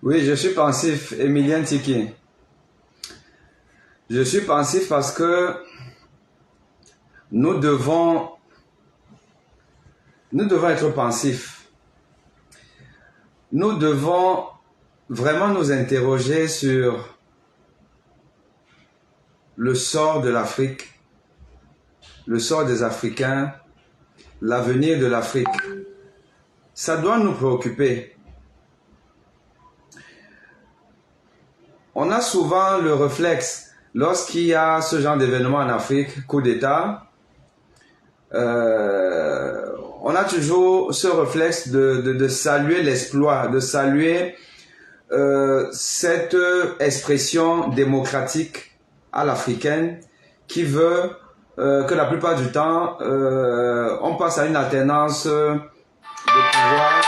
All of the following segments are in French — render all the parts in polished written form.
Oui, je suis pensif, Emilien Tiki. Je suis pensif parce que nous devons, nous devons être pensifs. Nous devons vraiment nous interroger sur le sort de l'Afrique, le sort des Africains, l'avenir de l'Afrique. Ça doit nous préoccuper. On a souvent le réflexe, lorsqu'il y a ce genre d'événement en Afrique, coup d'État, on a toujours ce réflexe de saluer l'exploit, de saluer cette expression démocratique à l'africaine qui veut que la plupart du temps, on passe à une alternance de pouvoir.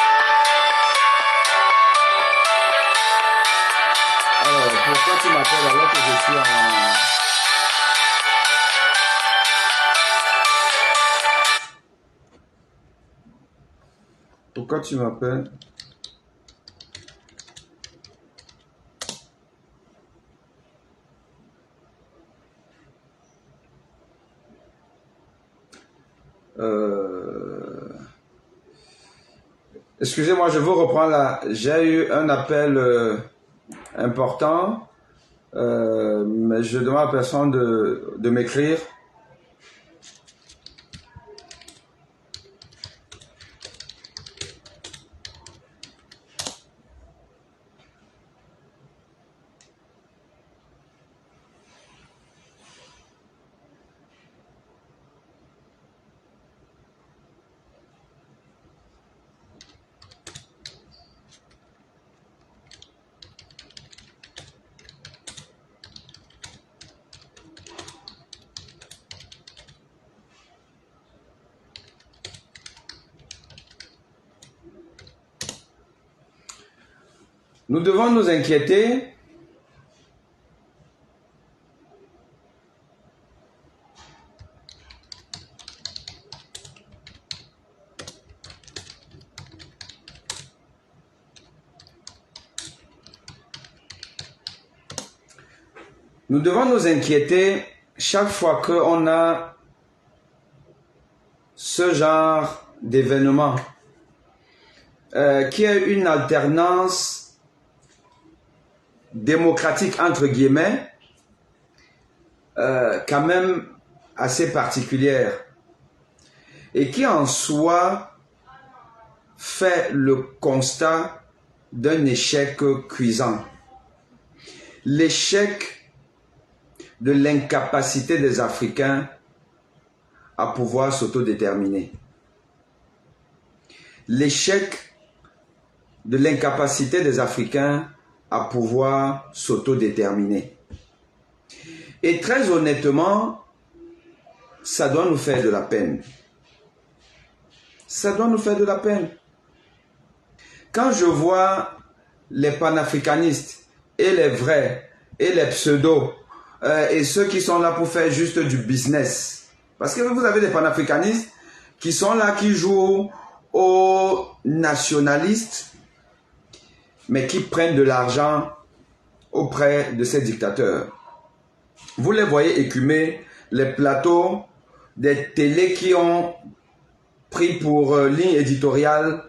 Alors, pourquoi tu m'appelles alors que je suis en... Pourquoi tu m'appelles? Excusez-moi, je vous reprends là. J'ai eu un appel important, mais je demande à personne de m'écrire. Nous devons nous inquiéter chaque fois qu'on a ce genre d'événement qui est une alternance démocratique entre guillemets quand même assez particulière et qui en soi fait le constat d'un échec cuisant. L'échec de l'incapacité des Africains à pouvoir s'autodéterminer. L'échec de l'incapacité des Africains à pouvoir s'autodéterminer. Et très honnêtement, ça doit nous faire de la peine. Ça doit nous faire de la peine. Quand je vois les panafricanistes et les vrais et les pseudos et ceux qui sont là pour faire juste du business, parce que vous avez des panafricanistes qui sont là, qui jouent aux nationalistes, mais qui prennent de l'argent auprès de ces dictateurs. Vous les voyez écumer les plateaux des télés qui ont pris pour ligne éditoriale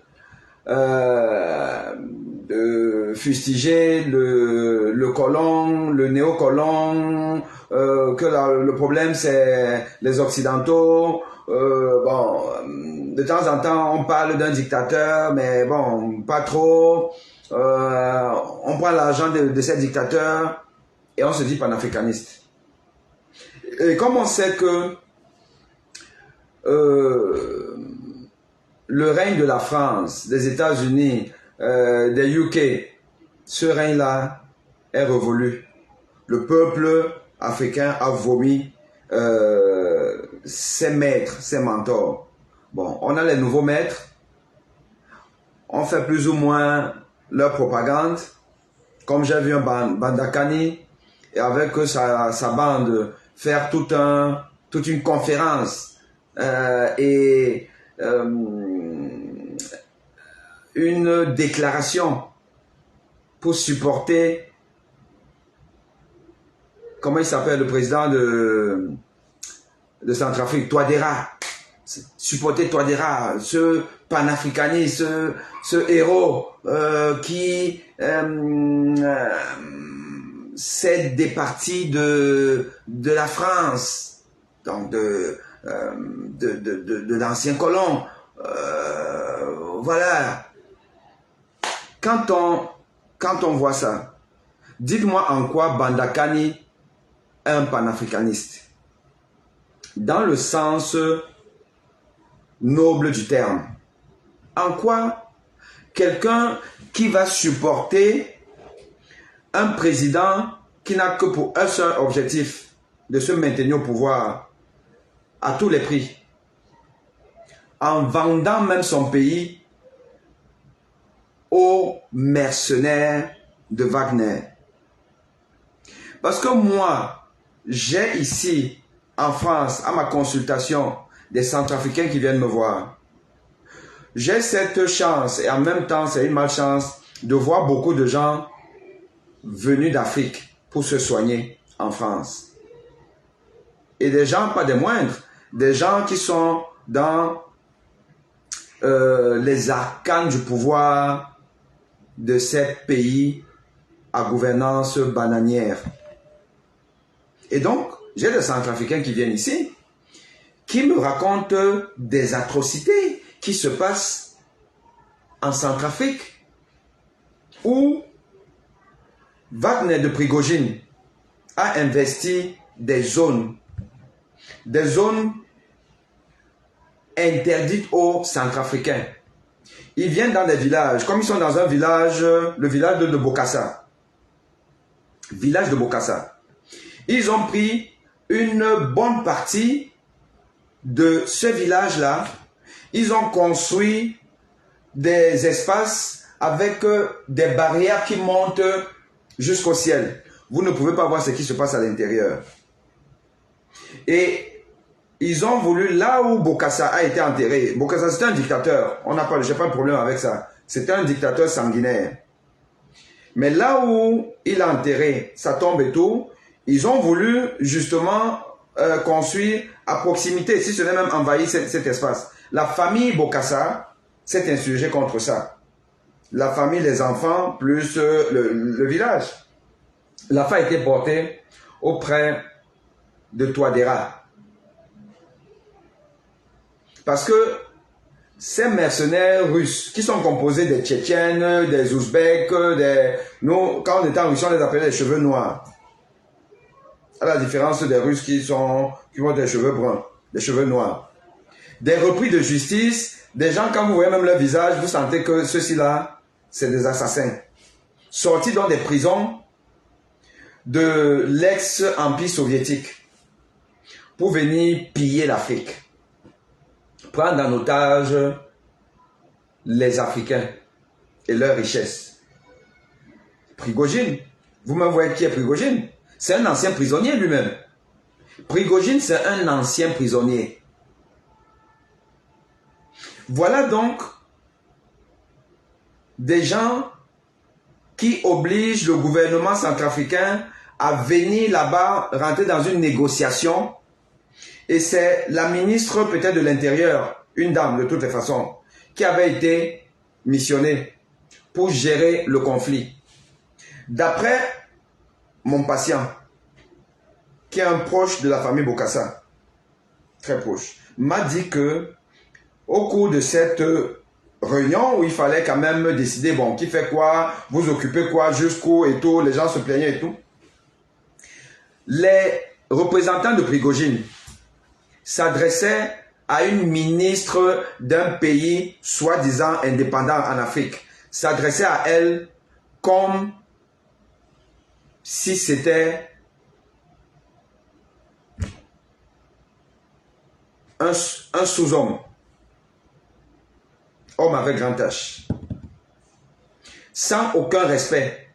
de fustiger le colon, le néocolon, que le problème c'est les occidentaux. Bon, de temps en temps on parle d'un dictateur, mais bon, pas trop. On prend l'argent de ces dictateurs et on se dit panafricaniste. Et comme on sait que le règne de la France, des États-Unis, des UK, ce règne-là est révolu. Le peuple africain a vomi ses maîtres, ses mentors. Bon, on a les nouveaux maîtres, on fait plus ou moins leur propagande, comme j'ai vu un Bandakani, et avec sa bande, faire toute une conférence et une déclaration pour supporter, comment il s'appelle, le président de Centrafrique, Touadéra. Supporter Touadéra, ce panafricaniste, ce héros qui cède des parties de la France, donc de l'ancien colon. Voilà. Quand on voit ça, dites-moi en quoi Bandakani est un panafricaniste. Dans le sens noble du terme. En quoi quelqu'un qui va supporter un président qui n'a que pour un seul objectif de se maintenir au pouvoir à tous les prix, en vendant même son pays aux mercenaires de Wagner. Parce que moi, j'ai ici en France, à ma consultation, des Centrafricains qui viennent me voir. J'ai cette chance, et en même temps, c'est une malchance, de voir beaucoup de gens venus d'Afrique pour se soigner en France. Et des gens, pas des moindres, des gens qui sont dans les arcanes du pouvoir de ces pays à gouvernance bananière. Et donc, j'ai des Centrafricains qui viennent ici, qui me racontent des atrocités qui se passent en Centrafrique, où Wagner de Prigojine a investi des zones interdites aux Centrafricains. Ils viennent dans des villages, comme ils sont dans un village, le village de Bokassa. Village de Bokassa. Ils ont pris une bonne partie de ce village-là. Ils ont construit des espaces avec des barrières qui montent jusqu'au ciel. Vous ne pouvez pas voir ce qui se passe à l'intérieur. Et ils ont voulu, là où Bokassa a été enterré, Bokassa c'était un dictateur, j'ai pas de problème avec ça, c'était un dictateur sanguinaire. Mais là où il a enterré sa tombe et tout, ils ont voulu justement construire à proximité, si ce n'est même envahir cet espace. La famille Bokassa s'est insurgée contre ça. La famille, les enfants, plus le village. L'affaire a été portée auprès de Touadéra. Parce que ces mercenaires russes, qui sont composés des Tchétchènes, des Ouzbeks, nous, quand on était en Russie, on les appelait les cheveux noirs. À la différence des Russes qui ont des cheveux bruns, des cheveux noirs. Des repris de justice, des gens, quand vous voyez même leur visage, vous sentez que ceux-ci-là, c'est des assassins. Sortis dans des prisons de l'ex-empire soviétique pour venir piller l'Afrique. Prendre en otage les Africains et leurs richesses. Prigojine, vous-même voyez qui est Prigojine? C'est un ancien prisonnier lui-même. Prigojine, c'est un ancien prisonnier. Voilà donc des gens qui obligent le gouvernement centrafricain à venir là-bas, rentrer dans une négociation. Et c'est la ministre peut-être de l'Intérieur, une dame de toutes les façons, qui avait été missionnée pour gérer le conflit. D'après mon patient, qui est un proche de la famille Bokassa, très proche, m'a dit que au cours de cette réunion où il fallait quand même décider, bon, qui fait quoi, vous occupez quoi, jusqu'où et tout, les gens se plaignaient et tout, les représentants de Prigojine s'adressaient à une ministre d'un pays soi-disant indépendant en Afrique, s'adressaient à elle comme si c'était un sous-homme, homme avec grand H, sans aucun respect,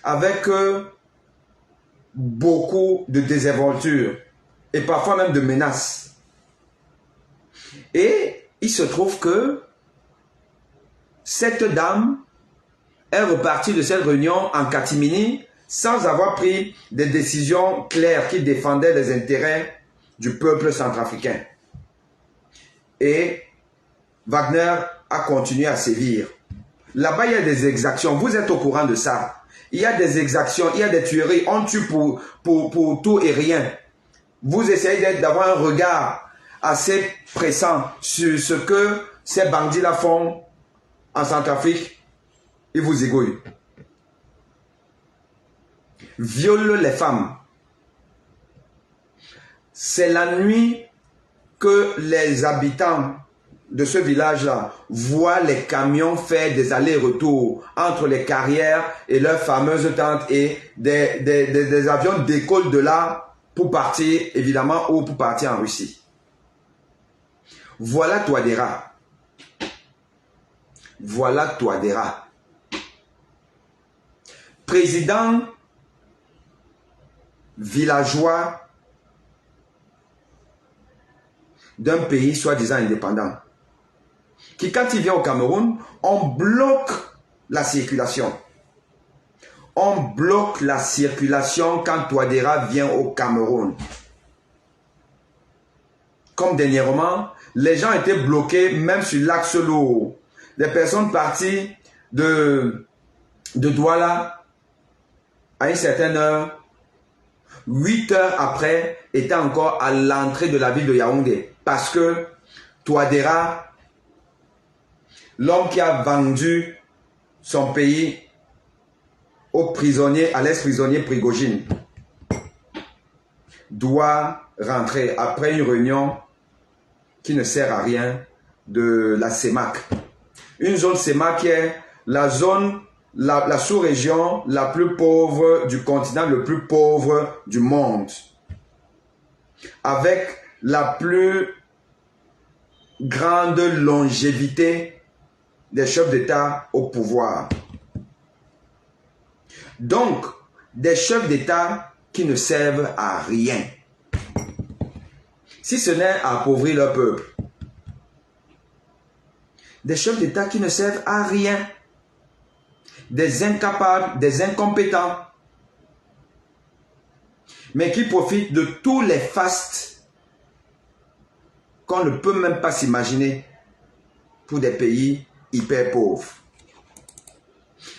avec beaucoup de désinvolture et parfois même de menaces. Et il se trouve que cette dame est reparti de cette réunion en catimini sans avoir pris des décisions claires qui défendaient les intérêts du peuple centrafricain. Et Wagner a continué à sévir. Là-bas, il y a des exactions. Vous êtes au courant de ça. Il y a des exactions, il y a des tueries. On tue pour tout et rien. Vous essayez d'avoir un regard assez pressant sur ce que ces bandits-là font en Centrafrique. Ils vous égouillent. Violent les femmes. C'est la nuit que les habitants de ce village-là voient les camions faire des allers-retours entre les carrières et leurs fameuses tentes, et des avions décollent de là pour partir, évidemment, ou pour partir en Russie. Voilà Touadéra. Voilà Touadéra. Président villageois d'un pays soi-disant indépendant, qui quand il vient au Cameroun, on bloque la circulation. On bloque la circulation quand Touadéra vient au Cameroun. Comme dernièrement, les gens étaient bloqués même sur l'axe lourd. Des personnes parties de Douala à une certaine heure, 8 heures après, étaient encore à l'entrée de la ville de Yaoundé. Parce que Touadéra, l'homme qui a vendu son pays aux prisonniers, à l'ex-prisonnier Prigogine, doit rentrer après une réunion qui ne sert à rien de la CEMAC. Une zone CEMAC qui est la zone, la sous-région la plus pauvre du continent, le plus pauvre du monde, avec la plus grande longévité des chefs d'État au pouvoir. Donc, des chefs d'État qui ne servent à rien, si ce n'est à appauvrir leur peuple. Des chefs d'État qui ne servent à rien, des incapables, des incompétents, mais qui profitent de tous les fastes qu'on ne peut même pas s'imaginer pour des pays hyper pauvres.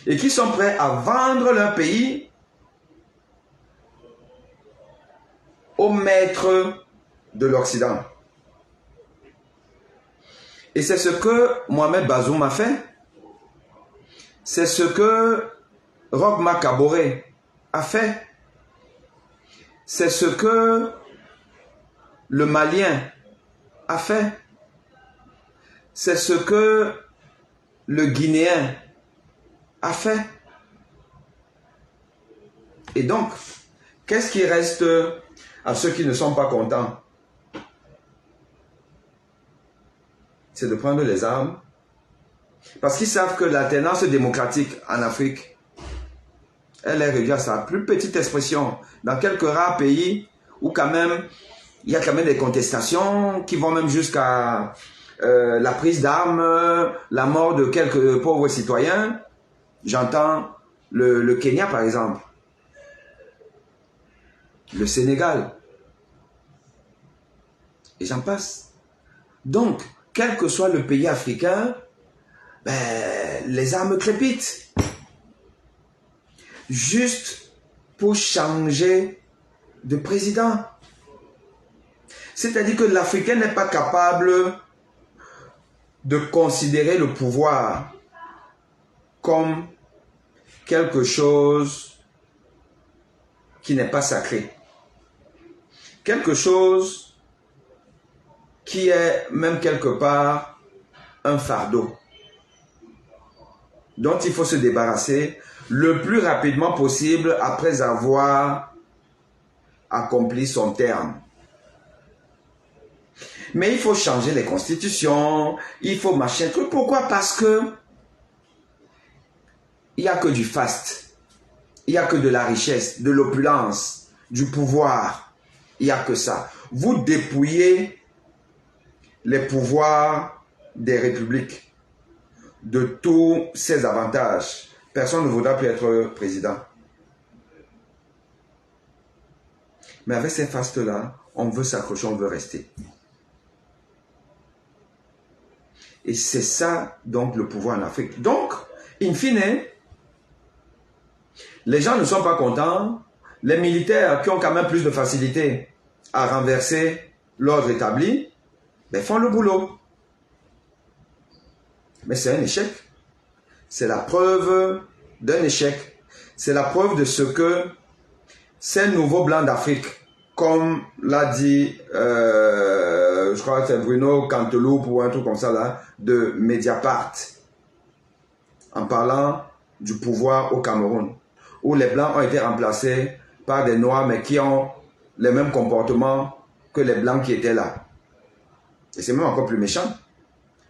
Et qui sont prêts à vendre leur pays aux maîtres de l'Occident. Et c'est ce que Mohamed Bazoum a fait. C'est ce que Roch Marc Kaboré a fait. C'est ce que le Malien a fait. C'est ce que le Guinéen a fait. Et donc, qu'est-ce qui reste à ceux qui ne sont pas contents? C'est de prendre les armes. Parce qu'ils savent que l'alternance démocratique en Afrique, elle est réduite à sa plus petite expression. Dans quelques rares pays où quand même, il y a quand même des contestations qui vont même jusqu'à la prise d'armes, la mort de quelques pauvres citoyens. J'entends le Kenya par exemple, le Sénégal, et j'en passe. Donc, quel que soit le pays africain, les armes crépitent. Juste pour changer de président. C'est-à-dire que l'Africain n'est pas capable de considérer le pouvoir comme quelque chose qui n'est pas sacré. Quelque chose qui est même quelque part un fardeau dont il faut se débarrasser le plus rapidement possible après avoir accompli son terme. Mais il faut changer les constitutions, il faut machin truc. Pourquoi? Parce que il n'y a que du faste, il n'y a que de la richesse, de l'opulence, du pouvoir. Il n'y a que ça. Vous dépouillez les pouvoirs des républiques de tous ces avantages. personne ne voudra plus être président. Mais avec ces fastes-là, on veut s'accrocher, on veut rester. Et c'est ça, donc, le pouvoir en Afrique. Donc, in fine, les gens ne sont pas contents. Les militaires qui ont quand même plus de facilité à renverser l'ordre établi, ben, font le boulot. Mais c'est un échec. C'est la preuve d'un échec. C'est la preuve de ce que ces nouveaux blancs d'Afrique, comme l'a dit, je crois que c'est Bruno Canteloup ou un truc comme ça là, de Mediapart, en parlant du pouvoir au Cameroun, où les blancs ont été remplacés par des noirs, mais qui ont les mêmes comportements que les blancs qui étaient là. Et c'est même encore plus méchant,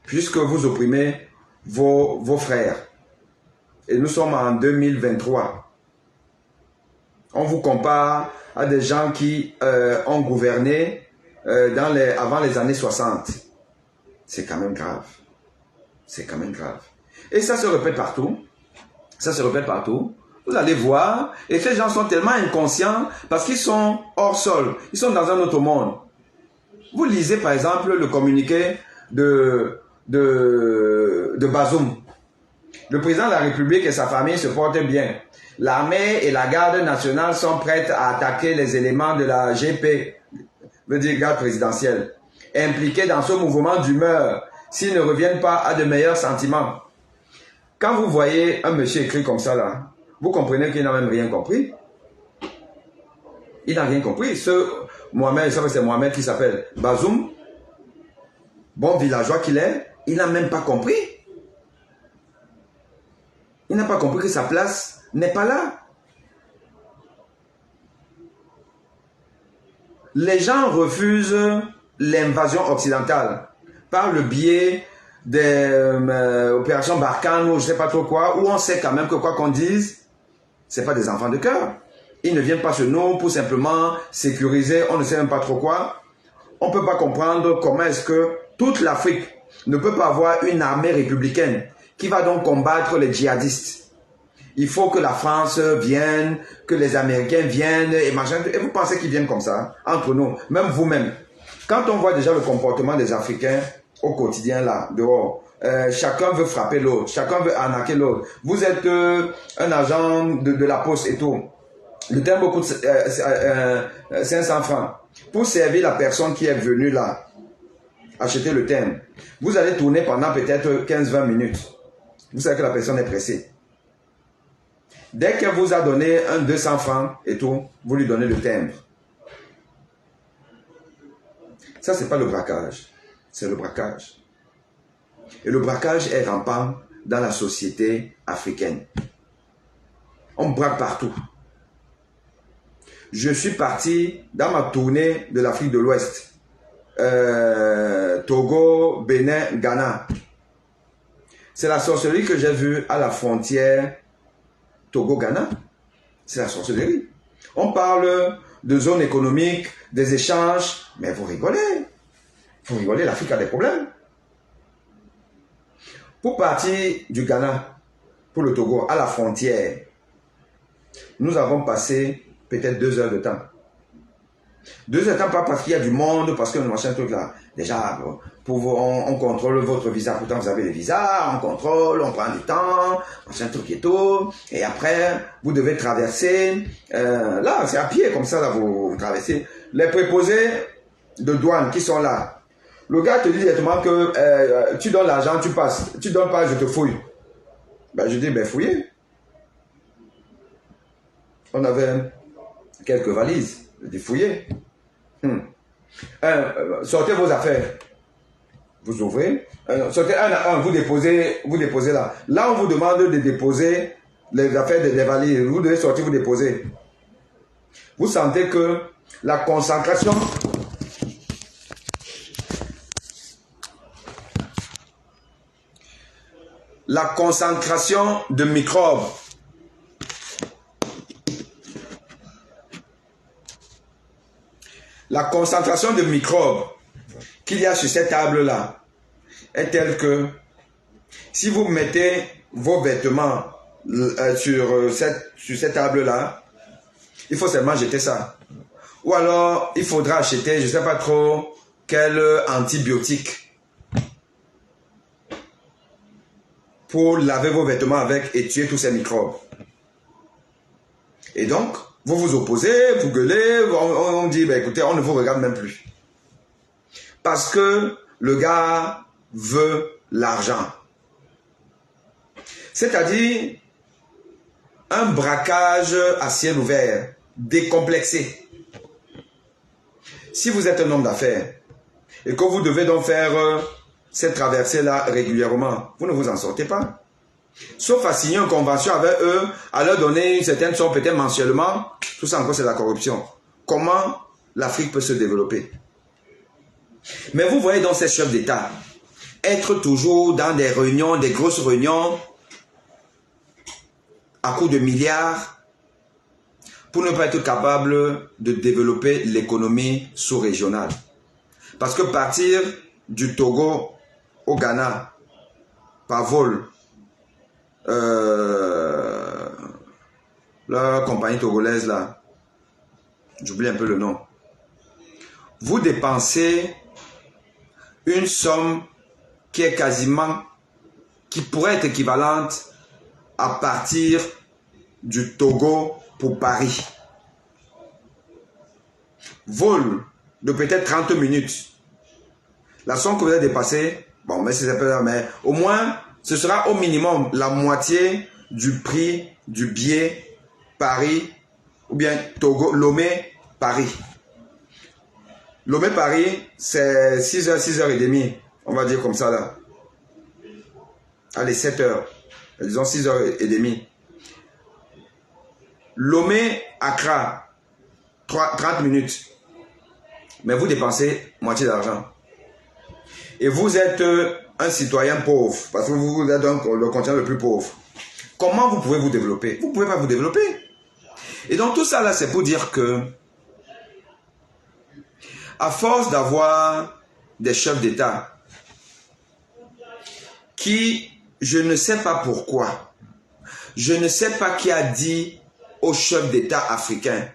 puisque vous opprimez vos frères. Et nous sommes en 2023. On vous compare à des gens qui ont gouverné avant les années 60. C'est quand même grave. C'est quand même grave. Et ça se répète partout. Ça se répète partout. Vous allez voir. Et ces gens sont tellement inconscients parce qu'ils sont hors sol. Ils sont dans un autre monde. Vous lisez par exemple le communiqué de Bazoum. Le président de la République et sa famille se portent bien. L'armée et la garde nationale sont prêtes à attaquer les éléments de la GP, veut dire garde présidentielle, impliqués dans ce mouvement d'humeur s'ils ne reviennent pas à de meilleurs sentiments. Quand vous voyez un monsieur écrit comme ça là, vous comprenez qu'il n'a même rien compris. Il n'a rien compris. Ce Mohamed, c'est Mohamed qui s'appelle Bazoum, bon villageois qu'il est, il n'a même pas compris. Il n'a pas compris que sa place n'est pas là. Les gens refusent l'invasion occidentale par le biais des opérations Barkhane ou je ne sais pas trop quoi, où on sait quand même que quoi qu'on dise, ce n'est pas des enfants de cœur. Ils ne viennent pas chez nous pour simplement sécuriser, on ne sait même pas trop quoi. On ne peut pas comprendre comment est-ce que toute l'Afrique ne peut pas avoir une armée républicaine qui va donc combattre les djihadistes. Il faut que la France vienne, que les Américains viennent et machin. Et vous pensez qu'ils viennent comme ça, entre nous, même vous-même. Quand on voit déjà le comportement des Africains au quotidien là, dehors, chacun veut frapper l'autre, chacun veut arnaquer l'autre. Vous êtes un agent de la poste et tout. Le timbre coûte 500 francs. Pour servir la personne qui est venue là, acheter le timbre, vous allez tourner pendant peut-être 15-20 minutes. Vous savez que la personne est pressée. Dès qu'elle vous a donné un 200 francs et tout, vous lui donnez le timbre. Ça, c'est pas le braquage. C'est le braquage. Et le braquage est rampant dans la société africaine. On braque partout. Je suis parti dans ma tournée de l'Afrique de l'Ouest. Togo, Bénin, Ghana. C'est la sorcellerie que j'ai vue à la frontière Togo-Ghana. C'est la sorcellerie. On parle de zone économique, des échanges, mais vous rigolez. Vous rigolez, l'Afrique a des problèmes. Pour partir du Ghana, pour le Togo, à la frontière, nous avons passé peut-être 2 heures de temps. 2 heures de temps, pas parce qu'il y a du monde, parce que le machin truc là. Déjà, on contrôle votre visa, pourtant vous avez les visas, on contrôle, on prend du temps, machin truc et tout. Et après, vous devez traverser. Là, c'est à pied comme ça, là, vous traversez. Les préposés de douane qui sont là. Le gars te dit directement que tu donnes l'argent, tu passes. Tu donnes pas, je te fouille. Ben, je dis, ben fouillez. On avait quelques valises. Je dis, fouillez. Sortez vos affaires. Vous ouvrez. Sortez un à un, vous déposez là. Là, on vous demande de déposer les affaires des valises. Vous devez sortir, vous déposer. Vous sentez que la concentration de microbes qu'il y a sur cette table-là est telle que si vous mettez vos vêtements sur cette table-là, il faut seulement jeter ça. Ou alors, il faudra acheter, je ne sais pas trop, quel antibiotique pour laver vos vêtements avec et tuer tous ces microbes. Et donc, vous vous opposez, vous gueulez, on dit, ben écoutez, on ne vous regarde même plus. Parce que le gars veut l'argent. C'est-à-dire un braquage à ciel ouvert, décomplexé. Si vous êtes un homme d'affaires et que vous devez donc faire cette traversée-là régulièrement, vous ne vous en sortez pas. Sauf à signer une convention avec eux, à leur donner une certaine somme peut-être mensuellement, tout ça encore c'est la corruption. Comment l'Afrique peut se développer? Mais vous voyez donc ces chefs d'État être toujours dans des réunions, des grosses réunions, à coût de milliards, pour ne pas être capable de développer l'économie sous-régionale. Parce que partir du Togo au Ghana, par vol, la compagnie togolaise là, j'oublie un peu le nom, vous dépensez une somme qui est quasiment, qui pourrait être équivalente à partir du Togo pour Paris. Vol de peut-être 30 minutes. La somme que vous avez dépassée, bon, mais c'est pas, mais au moins, ce sera au minimum la moitié du prix du billet Paris, ou bien Togo, Lomé, Paris. Lomé, Paris, c'est 6h, 6h30, on va dire comme ça là. Allez, 7h, disons 6h30. Lomé, Accra, 30 minutes. Mais vous dépensez moitié d'argent. Et vous êtes un citoyen pauvre, parce que vous êtes donc le continent le plus pauvre. Comment vous pouvez vous développer? Vous ne pouvez pas vous développer. Et donc tout ça là, c'est pour dire que, à force d'avoir des chefs d'État qui, je ne sais pas pourquoi, je ne sais pas qui a dit aux chefs d'État africains,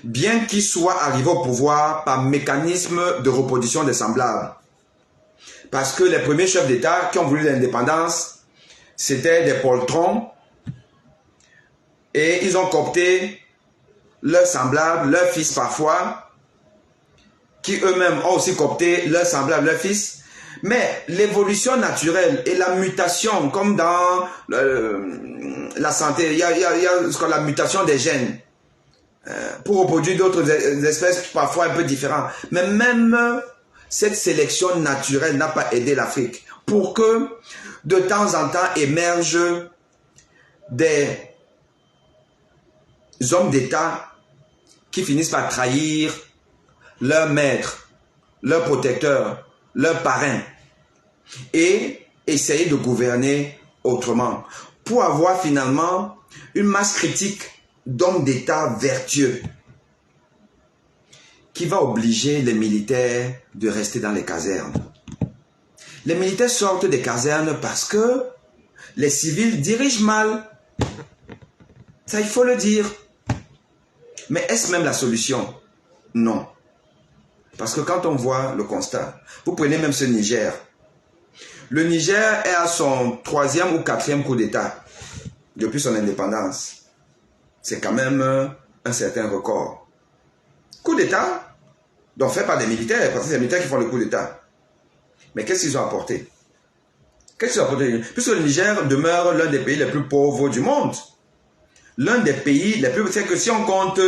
bien qu'ils soient arrivés au pouvoir par mécanisme de reproduction des semblables. Parce que les premiers chefs d'État qui ont voulu l'indépendance, c'était des poltrons et ils ont coopté leurs semblables, leurs fils parfois, qui eux-mêmes ont aussi coopté leurs semblables, leurs fils. Mais l'évolution naturelle et la mutation, comme dans la santé, il y a ce qu'on appelle la mutation des gènes pour reproduire d'autres espèces parfois un peu différentes. Mais même cette sélection naturelle n'a pas aidé l'Afrique pour que de temps en temps émergent des hommes d'État qui finissent par trahir leur maître, leur protecteur, leur parrain et essayer de gouverner autrement pour avoir finalement une masse critique d'hommes d'État vertueux qui va obliger les militaires de rester dans les casernes. Les militaires sortent des casernes parce que les civils dirigent mal. Ça, il faut le dire. Mais est-ce même la solution? Non. Parce que quand on voit le constat, vous prenez même ce Niger. Le Niger est à son 3e ou 4e coup d'État depuis son indépendance. C'est quand même un certain record. Coup d'État, donc fait par des militaires, parce que c'est les militaires qui font le coup d'État. Mais qu'est-ce qu'ils ont apporté? Qu'est-ce qu'ils ont apporté? Puisque le Niger demeure l'un des pays les plus pauvres du monde. L'un des pays les plus... C'est que si on compte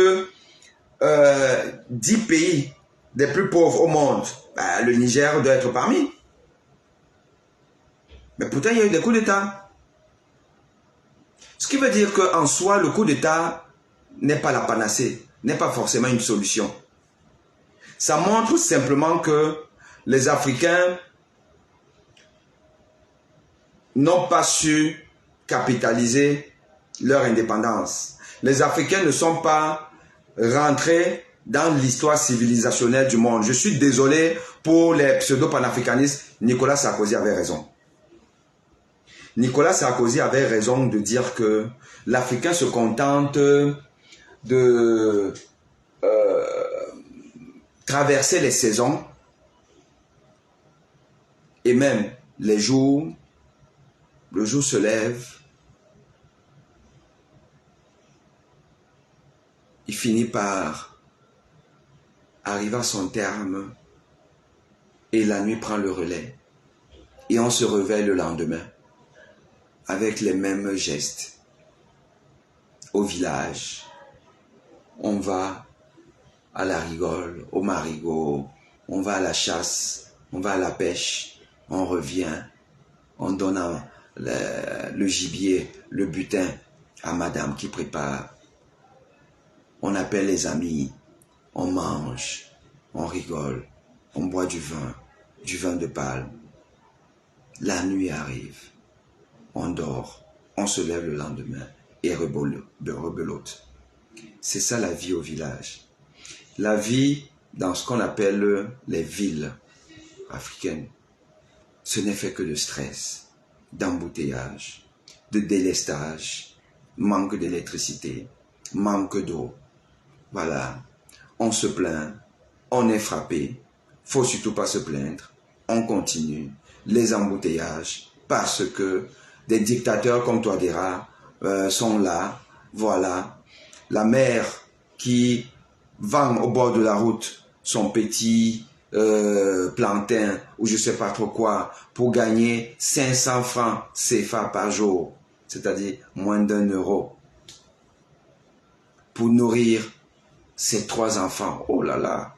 10 pays les plus pauvres au monde, ben, le Niger doit être parmi. Mais pourtant, il y a eu des coups d'État. Ce qui veut dire qu'en soi, le coup d'État n'est pas la panacée, n'est pas forcément une solution. Ça montre simplement que les Africains n'ont pas su capitaliser leur indépendance. Les Africains ne sont pas rentrés dans l'histoire civilisationnelle du monde. Je suis désolé pour les pseudo-panafricanistes, Nicolas Sarkozy avait raison. Nicolas Sarkozy avait raison de dire que l'Africain se contente de traverser les saisons et même les jours, le jour se lève, il finit par arriver à son terme et la nuit prend le relais et on se réveille le lendemain avec les mêmes gestes. Au village, on va à la rigole, au marigot, on va à la chasse, on va à la pêche, on revient, on donne le gibier, le butin à madame qui prépare. On appelle les amis, on mange, on rigole, on boit du vin de palme. La nuit arrive, on dort, on se lève le lendemain et rebelote. C'est ça la vie au village. La vie dans ce qu'on appelle les villes africaines, ce n'est fait que de stress, d'embouteillage, de délestage, manque d'électricité, manque d'eau. Voilà, on se plaint, on est frappé, faut surtout pas se plaindre, on continue, les embouteillages, parce que des dictateurs comme Touadéra sont là, voilà. La mère qui vend au bord de la route son petit plantain ou je sais pas trop quoi pour gagner 500 francs CFA par jour, c'est-à-dire moins d'1 € pour nourrir ses 3 enfants. Oh là là,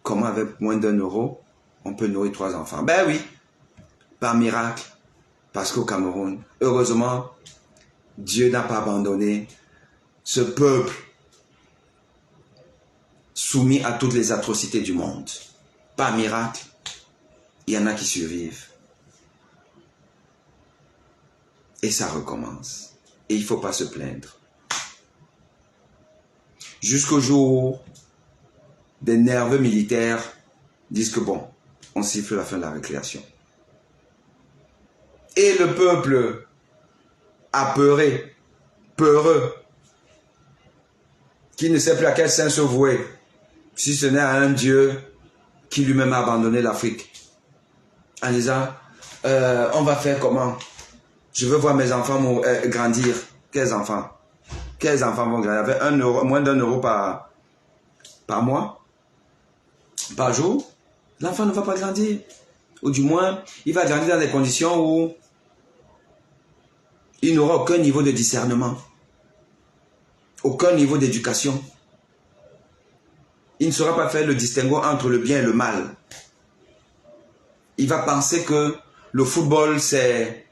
comment avec moins d'1 € on peut nourrir 3 enfants? Ben oui, par miracle, parce qu'au Cameroun, heureusement, Dieu n'a pas abandonné ce peuple soumis à toutes les atrocités du monde. Par miracle, il y en a qui survivent. Et ça recommence. Et il ne faut pas se plaindre. Jusqu'au jour où des nerveux militaires disent que bon, on siffle la fin de la récréation. Et le peuple apeuré, peureux, qui ne sait plus à quel saint se vouer, si ce n'est à un Dieu qui lui-même a abandonné l'Afrique. En disant, on va faire comment? Je veux voir mes enfants grandir. Quels enfants? Quels enfants vont grandir? Avec 1 €, moins d'1 € par mois, par jour, l'enfant ne va pas grandir. Ou du moins, il va grandir dans des conditions où il n'aura aucun niveau de discernement, aucun niveau d'éducation. Il ne saura pas faire le distinguo entre le bien et le mal. Il va penser que le football, c'est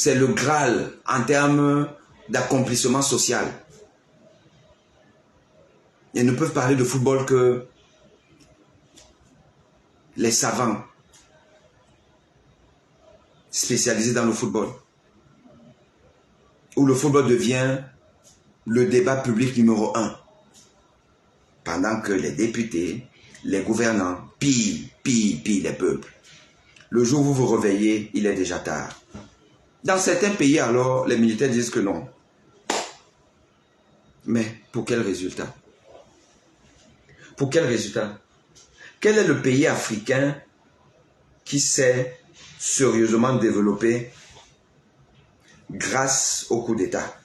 le Graal en termes d'accomplissement social. Ils ne peuvent parler de football que les savants spécialisés dans le football. Où le football devient le débat public numéro 1. Pendant que les députés, les gouvernants pillent les peuples. Le jour où vous vous réveillez, il est déjà tard. Dans certains pays, alors, les militaires disent que non. Mais pour quel résultat? Pour quel résultat? Quel est le pays africain qui s'est sérieusement développé grâce au coup d'État?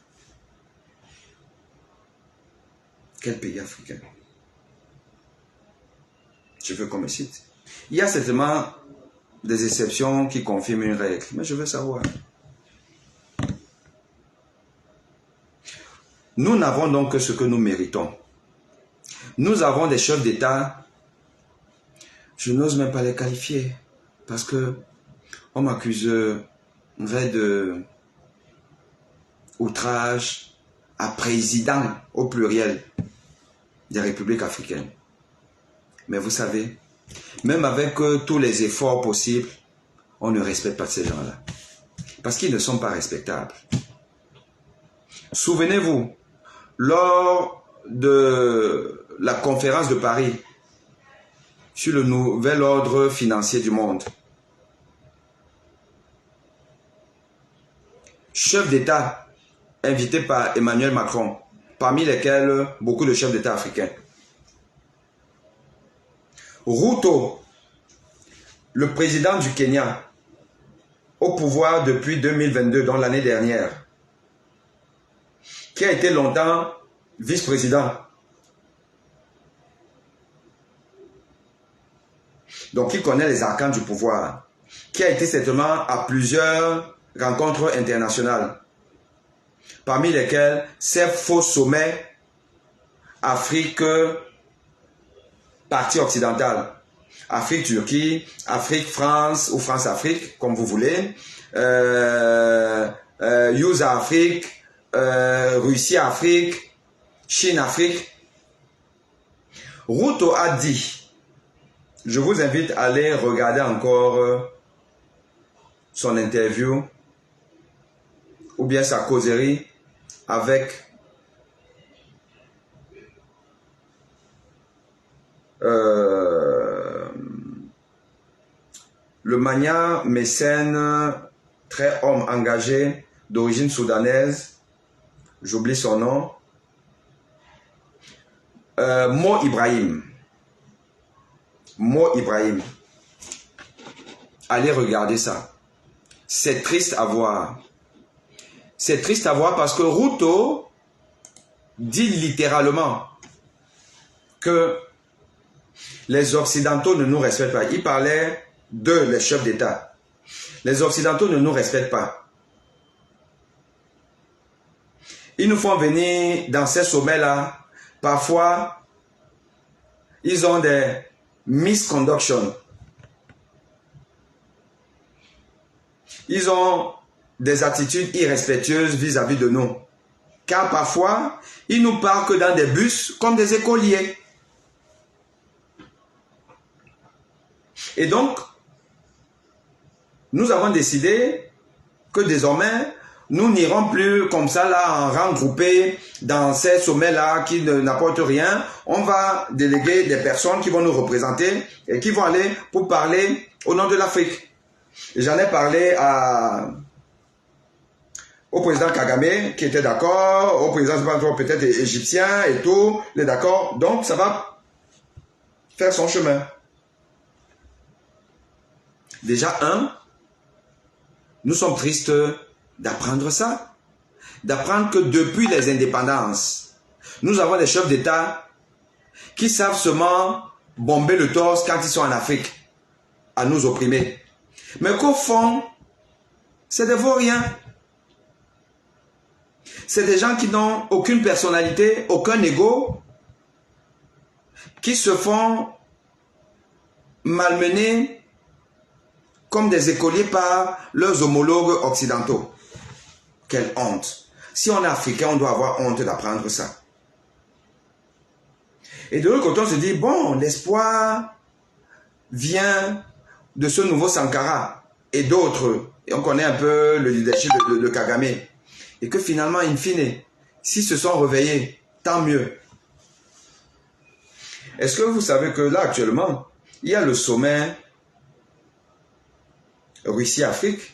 Quel pays africain? Je veux qu'on me cite. Il y a certainement des exceptions qui confirment une règle, mais je veux savoir. Nous n'avons donc que ce que nous méritons. Nous avons des chefs d'État, je n'ose même pas les qualifier, parce que on m'accuserait de outrage à président au pluriel des républiques africaines. Mais vous savez, même avec tous les efforts possibles, on ne respecte pas ces gens-là. Parce qu'ils ne sont pas respectables. Souvenez-vous, lors de la conférence de Paris sur le nouvel ordre financier du monde, chefs d'État invités par Emmanuel Macron, parmi lesquels beaucoup de chefs d'État africains. Ruto, le président du Kenya, au pouvoir depuis 2022, donc l'année dernière, qui a été longtemps vice-président. Donc, il connaît les arcanes du pouvoir, qui a été certainement à plusieurs rencontres internationales, parmi lesquelles ces faux sommets Afrique, partie occidentale, Afrique-Turquie, Afrique-France ou France-Afrique, comme vous voulez, USA-Afrique, Russie-Afrique, Chine-Afrique. Ruto a dit, je vous invite à aller regarder encore son interview ou bien sa causerie avec le magnat mécène, très homme engagé, d'origine soudanaise, j'oublie son nom, Mo Ibrahim. Mo Ibrahim. Allez regarder ça. C'est triste à voir. C'est triste à voir parce que Ruto dit littéralement que les Occidentaux ne nous respectent pas. Il parlait les chefs d'État. Les Occidentaux ne nous respectent pas. Ils nous font venir dans ces sommets-là. Parfois, ils ont des misconductions. Ils ont des attitudes irrespectueuses vis-à-vis de nous. Car parfois, ils nous parlent que dans des bus comme des écoliers. Et donc, nous avons décidé que désormais, nous n'irons plus comme ça là en rang groupé dans ces sommets-là qui n'apportent rien. On va déléguer des personnes qui vont nous représenter et qui vont aller pour parler au nom de l'Afrique. J'en ai parlé au président Kagame qui était d'accord, au président peut-être égyptien et tout, il est d'accord. Donc ça va faire son chemin. Déjà, nous sommes tristes d'apprendre ça. D'apprendre que depuis les indépendances, nous avons des chefs d'État qui savent seulement bomber le torse quand ils sont en Afrique, à nous opprimer. Mais qu'au fond, c'est des vauriens. C'est des gens qui n'ont aucune personnalité, aucun ego, qui se font malmener comme des écoliers par leurs homologues occidentaux. Quelle honte. Si on est africain, on doit avoir honte d'apprendre ça. Et de l'autre côté, on se dit, bon, l'espoir vient de ce nouveau Sankara et d'autres. Et on connaît un peu le leadership de Kagame. Et que finalement, in fine, s'ils se sont réveillés, tant mieux. Est-ce que vous savez que là, actuellement, il y a le sommet Russie-Afrique.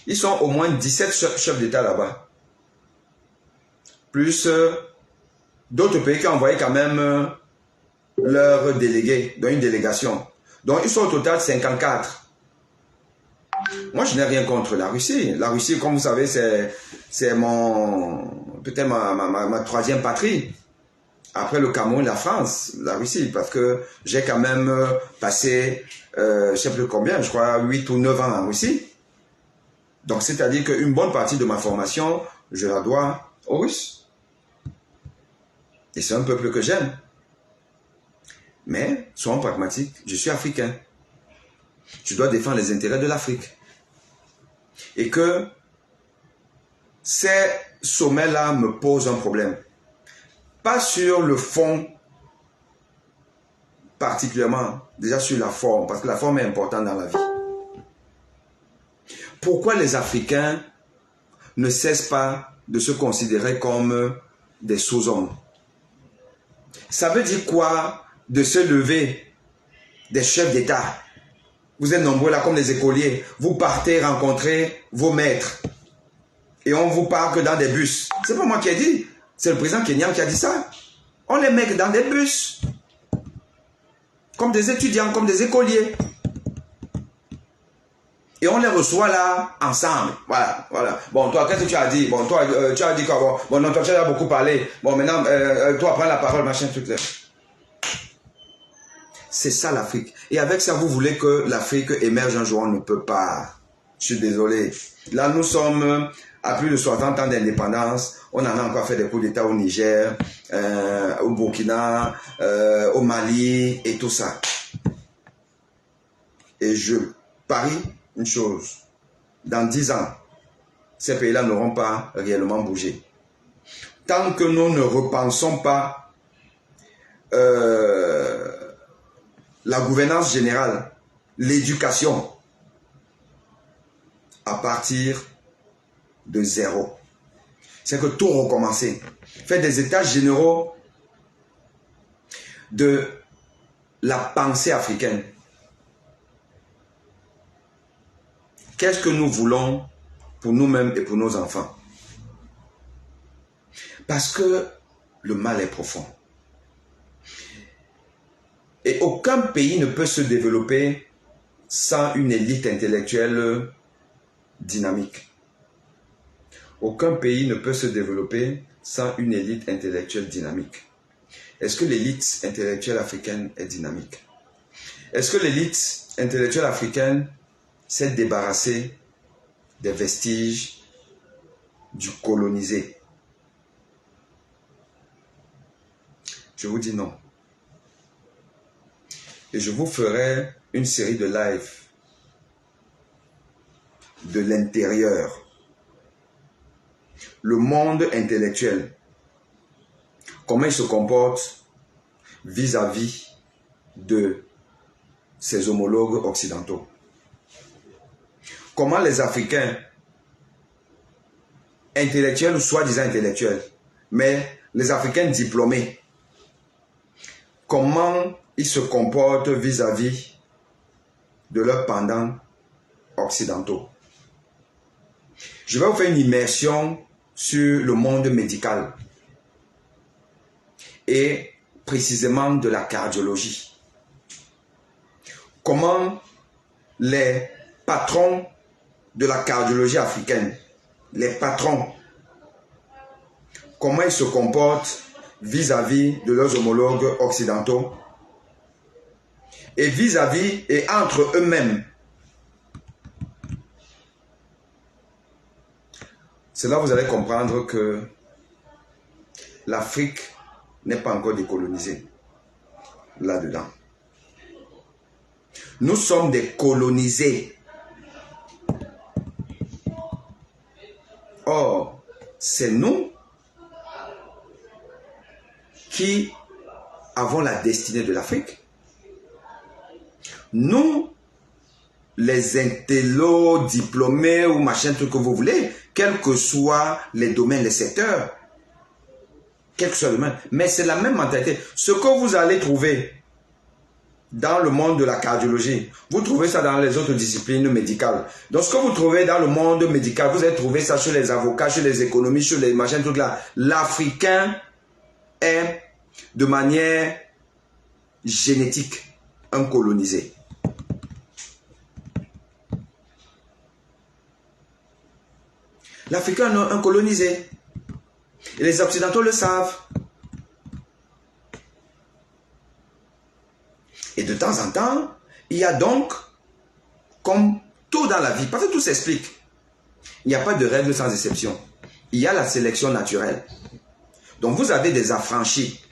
Ils sont au moins 17 chefs d'État là-bas. Plus d'autres pays qui ont envoyé quand même leurs délégués dans une délégation. Donc ils sont au total 54. Moi je n'ai rien contre la Russie. La Russie, comme vous savez, c'est peut-être ma troisième patrie. Après le Cameroun, la France, la Russie, parce que j'ai quand même passé, je ne sais plus combien, je crois 8 ou 9 ans en Russie. Donc c'est-à-dire qu'une bonne partie de ma formation, je la dois aux Russes. Et c'est un peuple que j'aime. Mais, soyons pragmatiques, je suis africain. Je dois défendre les intérêts de l'Afrique. Et que ces sommets-là me posent un problème. Pas sur le fond particulièrement, déjà sur la forme, parce que la forme est importante dans la vie. Pourquoi les Africains ne cessent pas de se considérer comme des sous-hommes? Ça veut dire quoi de se lever des chefs d'État? Vous êtes nombreux là comme des écoliers. Vous partez rencontrer vos maîtres. Et on vous parle que dans des bus. C'est pas moi qui ai dit. C'est le président Kenyan qui a dit ça. On les met dans des bus. Comme des étudiants, comme des écoliers. Et on les reçoit là, ensemble. Voilà, voilà. Bon, toi, qu'est-ce que tu as dit? Bon, toi, tu as dit quoi? Bon, non, toi, tu as beaucoup parlé. Bon, maintenant, toi, prends la parole, machin, tout ça. C'est ça l'Afrique. Et avec ça, vous voulez que l'Afrique émerge un jour, on ne peut pas. Je suis désolé. Là, nous sommes à plus de 60 ans d'indépendance. On en a encore fait des coups d'État au Niger, au Burkina, au Mali et tout ça. Et je parie une chose. Dans 10 ans, ces pays-là n'auront pas réellement bougé. Tant que nous ne repensons pas la gouvernance générale, l'éducation, à partir de zéro. C'est que tout recommencer. Faire des états généraux de la pensée africaine. Qu'est-ce que nous voulons pour nous-mêmes et pour nos enfants? Parce que le mal est profond. Et aucun pays ne peut se développer sans une élite intellectuelle dynamique. Aucun pays ne peut se développer sans une élite intellectuelle dynamique. Est-ce que l'élite intellectuelle africaine est dynamique? Est-ce que l'élite intellectuelle africaine s'est débarrassée des vestiges du colonisé? Je vous dis non. Et je vous ferai une série de lives de l'intérieur. Le monde intellectuel. Comment il se comporte vis-à-vis de ses homologues occidentaux. Comment les Africains intellectuels ou soi-disant intellectuels, mais les Africains diplômés, comment ils se comportent vis-à-vis de leurs pendants occidentaux. Je vais vous faire une immersion sur le monde médical et précisément de la cardiologie. Comment les patrons de la cardiologie africaine, les patrons, comment ils se comportent vis-à-vis de leurs homologues occidentaux et vis-à-vis et entre eux-mêmes. C'est là que vous allez comprendre que l'Afrique n'est pas encore décolonisée là-dedans. Nous sommes des colonisés. Or, c'est nous qui avons la destinée de l'Afrique. Nous, les intellos, diplômés ou machin, tout que vous voulez, quels que soient les domaines, les secteurs, quel que soit le domaine, mais c'est la même mentalité. Ce que vous allez trouver dans le monde de la cardiologie, vous trouvez ça dans les autres disciplines médicales. Donc ce que vous trouvez dans le monde médical, vous allez trouver ça chez les avocats, chez les économistes, chez les machins, tout là. L'Africain est de manière génétique un colonisé. L'Africain est un colonisé. Et les Occidentaux le savent. Et de temps en temps, il y a donc, comme tout dans la vie, parce que tout s'explique, il n'y a pas de règle sans exception. Il y a la sélection naturelle. Donc vous avez des affranchis,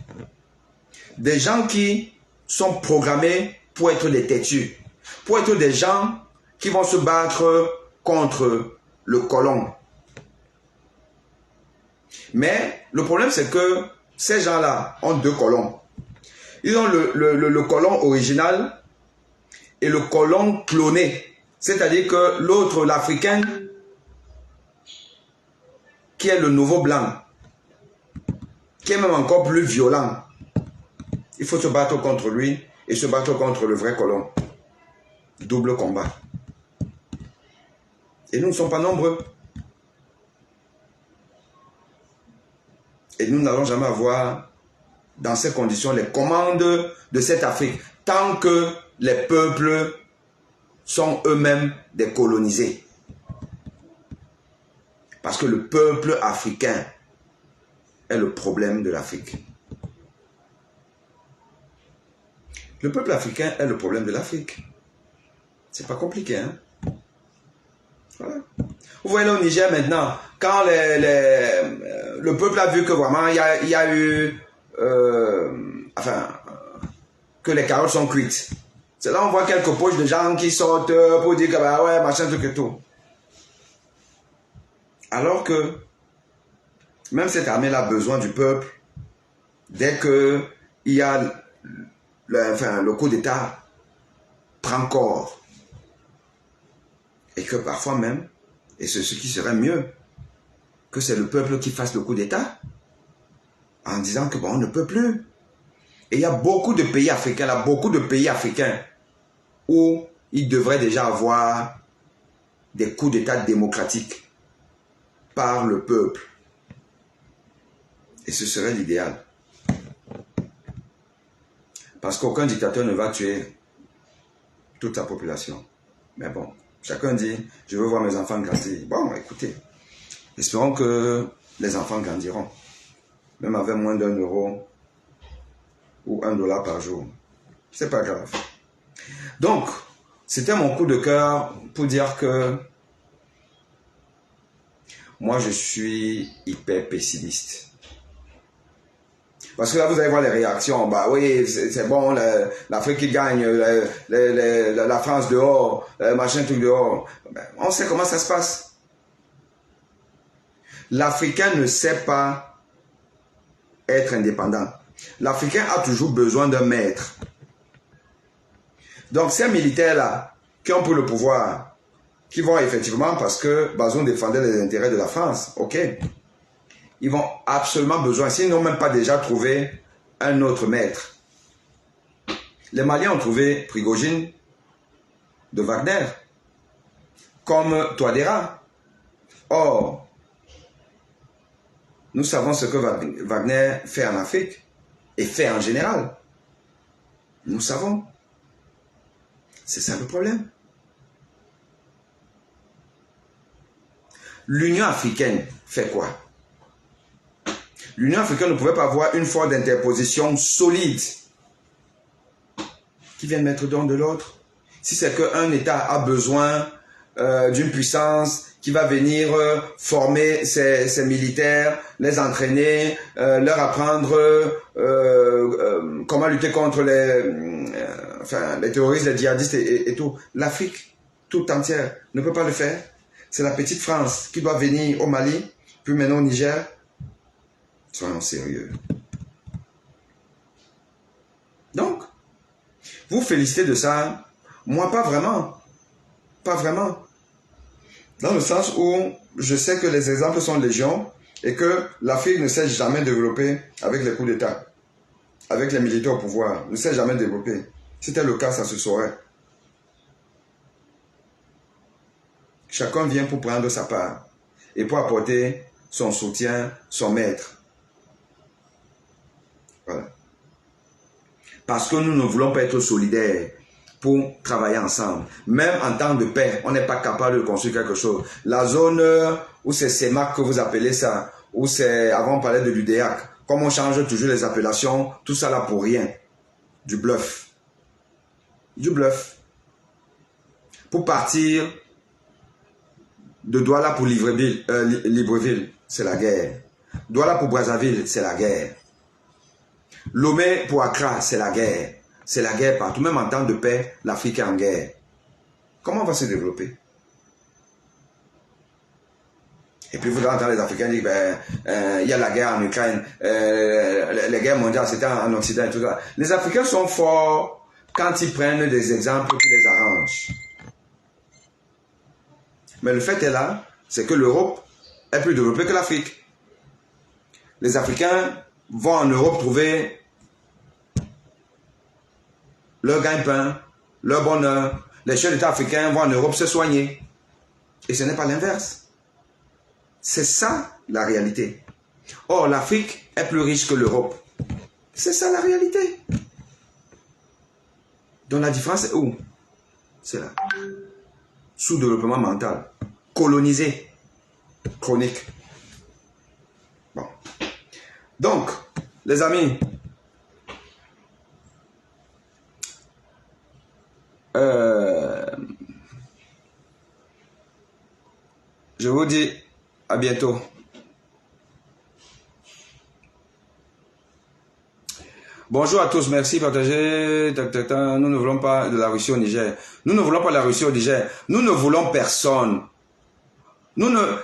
des gens qui sont programmés pour être des têtus, pour être des gens qui vont se battre contre le colon. Mais le problème, c'est que ces gens-là ont deux colons. Ils ont le colon original et le colon cloné. C'est-à-dire que l'autre, l'Africain, qui est le nouveau blanc, qui est même encore plus violent, il faut se battre contre lui et se battre contre le vrai colon. double combat. Et nous ne sommes pas nombreux. Et nous n'allons jamais avoir, dans ces conditions, les commandes de cette Afrique, tant que les peuples sont eux-mêmes des colonisés. Parce que le peuple africain est le problème de l'Afrique. Le peuple africain est le problème de l'Afrique. C'est pas compliqué, hein? Voilà. Vous voyez là au Niger maintenant, quand le peuple a vu que vraiment il y a eu, que les carottes sont cuites. C'est là on voit quelques poches de gens qui sortent pour dire que bah ouais, machin, truc et tout. Alors que même cette armée-là a besoin du peuple dès que il y a le coup d'État prend corps. Et que parfois même, et c'est ce qui serait mieux, que c'est le peuple qui fasse le coup d'État en disant que bon, on ne peut plus. Et il y a beaucoup de pays africains, là, beaucoup de pays africains où il devrait déjà avoir des coups d'État démocratiques par le peuple. Et ce serait l'idéal. Parce qu'aucun dictateur ne va tuer toute sa population. Mais bon, chacun dit, je veux voir mes enfants grandir. Bon, écoutez, espérons que les enfants grandiront. Même avec moins d'€1 ou $1 par jour. C'est pas grave. Donc, c'était mon coup de cœur pour dire que moi, je suis hyper pessimiste. Parce que là, vous allez voir les réactions. Bah oui, c'est bon, l'Afrique qui gagne, la France dehors, machin truc dehors. Ben, on sait comment ça se passe. L'Africain ne sait pas être indépendant. L'Africain a toujours besoin d'un maître. Donc ces militaires-là, qui ont pris le pouvoir, qui vont effectivement, parce que Bazoum défendait les intérêts de la France, ok, ils vont absolument besoin, s'ils n'ont même pas déjà trouvé un autre maître. Les Maliens ont trouvé Prigogine de Wagner, comme Touadéra. Or, nous savons ce que Wagner fait en Afrique et fait en général. Nous savons. C'est ça le problème. L'Union africaine fait quoi? L'Union africaine ne pouvait pas avoir une force d'interposition solide qui vienne mettre dans de l'autre. Si c'est qu'un État a besoin d'une puissance qui va venir former ses militaires, les entraîner, leur apprendre comment lutter contre les terroristes, les djihadistes et tout. L'Afrique tout entière ne peut pas le faire. C'est la petite France qui doit venir au Mali, puis maintenant au Niger. Soyons sérieux. Donc, vous félicitez de ça. Moi, pas vraiment. Pas vraiment. Dans le sens où je sais que les exemples sont légion et que l'Afrique ne s'est jamais développée avec les coups d'État, avec les militaires au pouvoir, ne s'est jamais développée. Si c'était le cas, ça se saurait. Chacun vient pour prendre sa part et pour apporter son soutien, son maître. Voilà. Parce que nous ne voulons pas être solidaires pour travailler ensemble. Même en temps de paix, on n'est pas capable de construire quelque chose. La zone où c'est CEMAC que vous appelez ça, où c'est, avant on parlait de l'UDEAC, comme on change toujours les appellations, tout ça là pour rien. Du bluff. Du bluff. Pour partir de Douala pour Libreville, c'est la guerre. Douala pour Brazzaville, c'est la guerre. Lomé pour Accra, c'est la guerre. C'est la guerre partout. Même en temps de paix, l'Afrique est en guerre. Comment on va se développer? Et puis vous allez entendre les Africains dire, il y a la guerre en Ukraine, les guerres mondiales, c'était en Occident et tout ça. Les Africains sont forts quand ils prennent des exemples qui les arrangent. Mais le fait est là, c'est que l'Europe est plus développée que l'Afrique. Les Africains vont en Europe trouver leur gagne-pain, leur bonheur, Les chefs d'État africains vont en Europe se soigner. Et ce n'est pas l'inverse. C'est ça la réalité. Or, l'Afrique est plus riche que l'Europe. C'est ça la réalité. Donc la différence est où? C'est là. Sous-développement mental. Colonisé. Chronique. Bon. Donc, les amis, je vous dis à bientôt. Bonjour à tous, merci, partagez. Nous ne voulons pas de la Russie au Niger. Nous ne voulons pas la Russie au Niger. Nous ne voulons personne.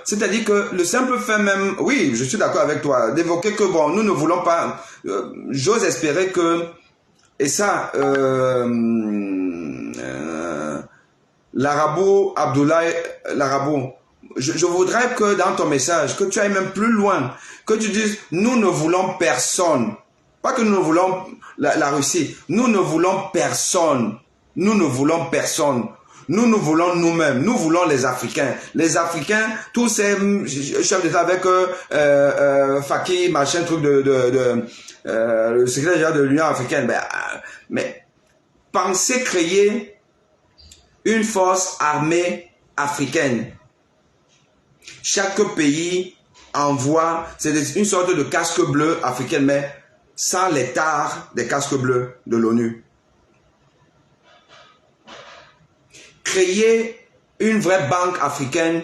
C'est-à-dire que le simple fait même, oui, je suis d'accord avec toi, d'évoquer que bon, nous ne voulons pas, j'ose espérer que, et ça, l'Arabo, Abdoulaye, l'Arabo, je voudrais que dans ton message, que tu ailles même plus loin, que tu dises, nous ne voulons personne. Pas que nous ne voulons la Russie, nous ne voulons personne. Nous ne voulons personne. Nous voulons nous-mêmes. Nous voulons les Africains. Les Africains, tous ces chefs d'État avec Faki, machin, truc le secrétaire général de l'Union africaine. Mais pensez créer une force armée africaine. Chaque pays envoie, c'est une sorte de casque bleu africain, mais sans les tares des casques bleus de l'ONU. Créer une vraie banque africaine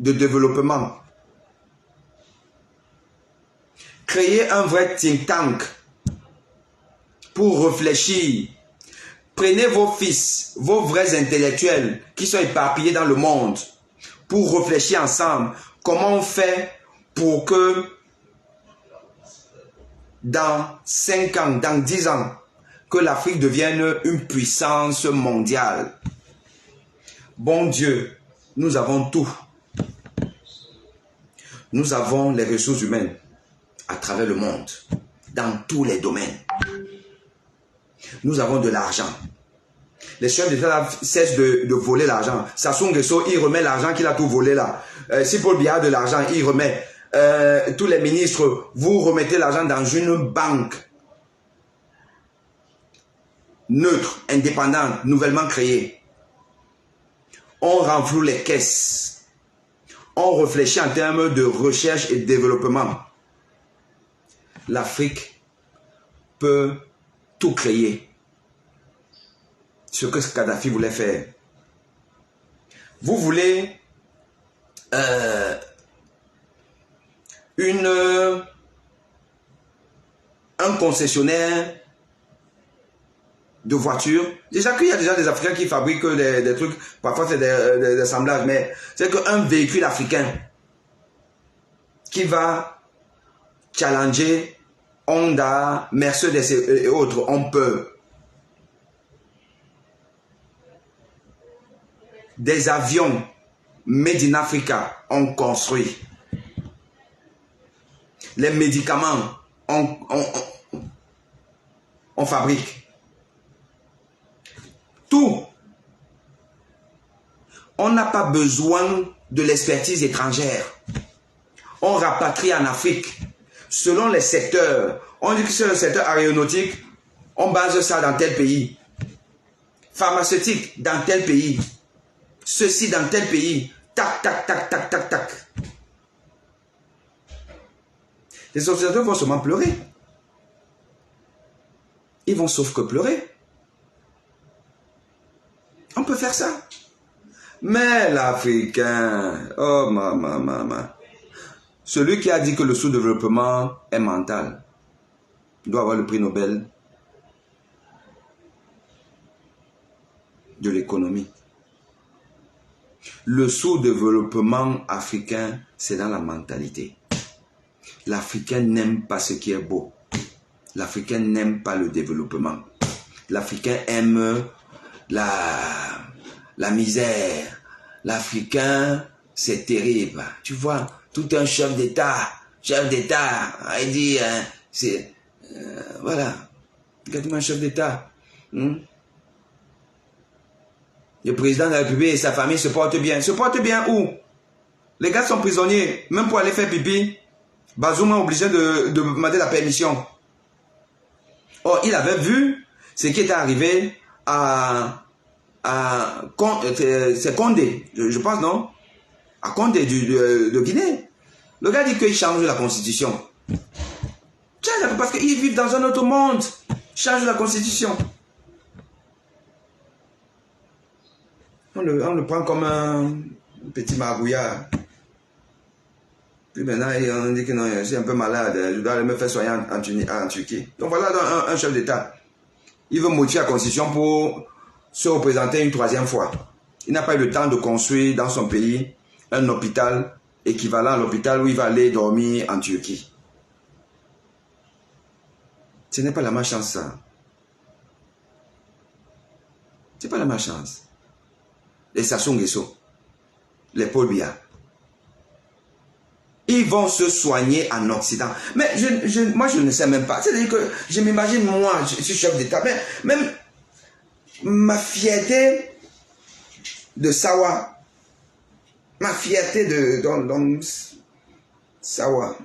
de développement. Créer un vrai think tank pour réfléchir. Prenez vos fils, vos vrais intellectuels qui sont éparpillés dans le monde pour réfléchir ensemble comment on fait pour que dans 5 ans, dans 10 ans, que l'Afrique devienne une puissance mondiale. Bon Dieu, nous avons tout. Nous avons les ressources humaines à travers le monde, dans tous les domaines. Nous avons de l'argent. Les chefs d'État cessent de voler l'argent. Sassou Nguesso, il remet l'argent qu'il a tout volé là. Si Paul Biya a de l'argent, il remet. Tous les ministres, vous remettez l'argent dans une banque neutre, indépendante, nouvellement créée. On renfloue les caisses. On réfléchit en termes de recherche et de développement. L'Afrique peut tout créer. Ce que Kadhafi voulait faire. Vous voulez un concessionnaire de voitures. Déjà qu'il y a déjà des Africains qui fabriquent des trucs, parfois c'est des assemblages, mais c'est qu'un véhicule africain qui va challenger Honda, Mercedes et autres, on peut. Des avions made in Africa, on construit. Les médicaments, on fabrique. Tout. On n'a pas besoin de l'expertise étrangère. On rapatrie en Afrique. Selon les secteurs, on dit que sur le secteur aéronautique, on base ça dans tel pays. Pharmaceutique, dans tel pays. Ceci dans tel pays. Tac, tac, tac, tac, tac, tac. Les observateurs vont seulement pleurer. Ils vont sauf que pleurer. On peut faire ça. Mais l'Africain, oh maman. Celui qui a dit que le sous-développement est mental doit avoir le prix Nobel de l'économie. Le sous-développement africain, c'est dans la mentalité. L'Africain n'aime pas ce qui est beau. L'Africain n'aime pas le développement. L'Africain aime la misère. L'Africain, c'est terrible. Tu vois, tout un chef d'État, il dit, c'est, voilà, regarde-moi un chef d'État. Le président de la République et sa famille se portent bien. Se portent bien où? Les gars sont prisonniers. Même pour aller faire pipi, Bazoum est obligé de demander la permission. Or, il avait vu ce qui était arrivé c'est Condé, je pense, non? À Condé de Guinée. Le gars dit qu'il change la constitution. Parce qu'ils vivent dans un autre monde. Change la constitution. On le prend comme un petit margouillard. Puis maintenant, on dit que non, je suis un peu malade. Je dois me faire soigner en Turquie. Donc voilà un chef d'État. Il veut modifier la constitution pour se représenter une troisième fois. Il n'a pas eu le temps de construire dans son pays un hôpital équivalent à l'hôpital où il va aller dormir en Turquie. Ce n'est pas la malchance, ça. Ce n'est pas la malchance. Les Sassou Nguesso, les Paul Biya, ils vont se soigner en Occident. Mais moi, je ne sais même pas. C'est-à-dire que je m'imagine, moi, je suis chef d'État, mais même ma fierté de Sawa, ma fierté de Sawa,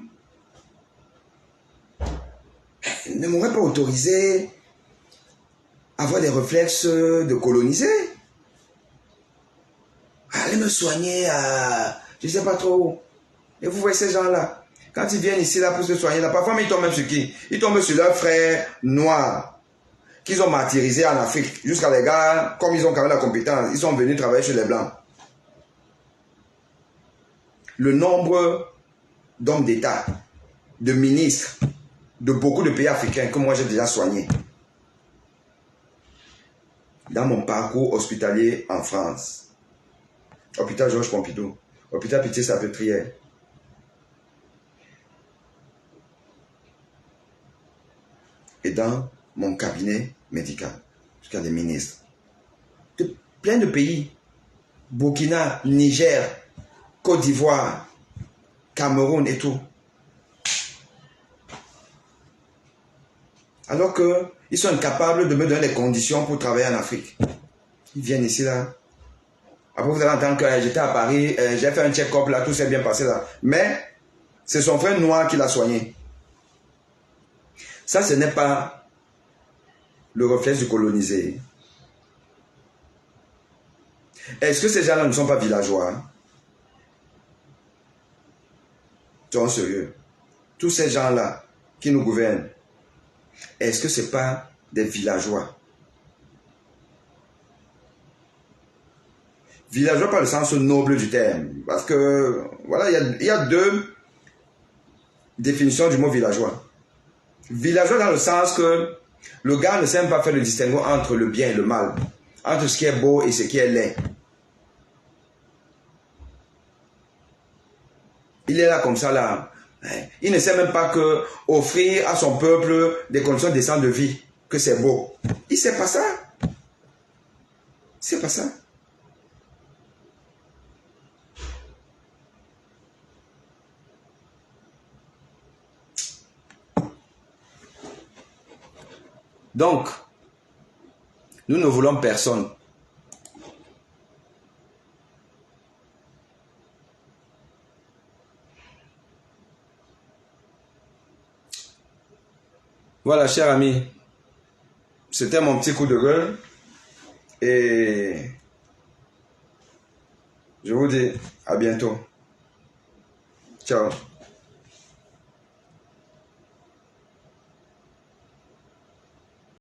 ne m'aurait pas autorisé à avoir des réflexes de coloniser. Allez me soigner à... je ne sais pas trop. Et vous voyez ces gens-là, quand ils viennent ici là pour se soigner, là, parfois ils tombent même sur qui? Ils tombent sur leurs frères noirs qu'ils ont martyrisés en Afrique. Jusqu'à les gars, comme ils ont quand même la compétence, ils sont venus travailler chez les Blancs. Le nombre d'hommes d'État, de ministres, de beaucoup de pays africains que moi j'ai déjà soignés. Dans mon parcours hospitalier en France. Hôpital Georges Pompidou, hôpital Pitié-Salpêtrière. Et dans mon cabinet médical, jusqu'à des ministres. De plein de pays. Burkina, Niger, Côte d'Ivoire, Cameroun et tout. Alors qu'ils sont incapables de me donner les conditions pour travailler en Afrique. Ils viennent ici là. Après, vous allez entendre que j'étais à Paris, j'ai fait un check-up là, tout s'est bien passé là. Mais, c'est son frère noir qui l'a soigné. Ça, ce n'est pas le réflexe du colonisé. Est-ce que ces gens-là ne sont pas villageois? Soyons sérieux. Tous ces gens-là qui nous gouvernent, est-ce que ce n'est pas des villageois? Villageois par le sens noble du terme. Parce que, voilà, il y a deux définitions du mot villageois. Villageois dans le sens que le gars ne sait même pas faire le distinguo entre le bien et le mal. Entre ce qui est beau et ce qui est laid. Il est là comme ça là. Il ne sait même pas que offrir à son peuple des conditions décentes de vie, que c'est beau. Il ne sait pas ça. C'est pas ça. Donc, nous ne voulons personne. Voilà, chers amis, c'était mon petit coup de gueule et je vous dis à bientôt. Ciao.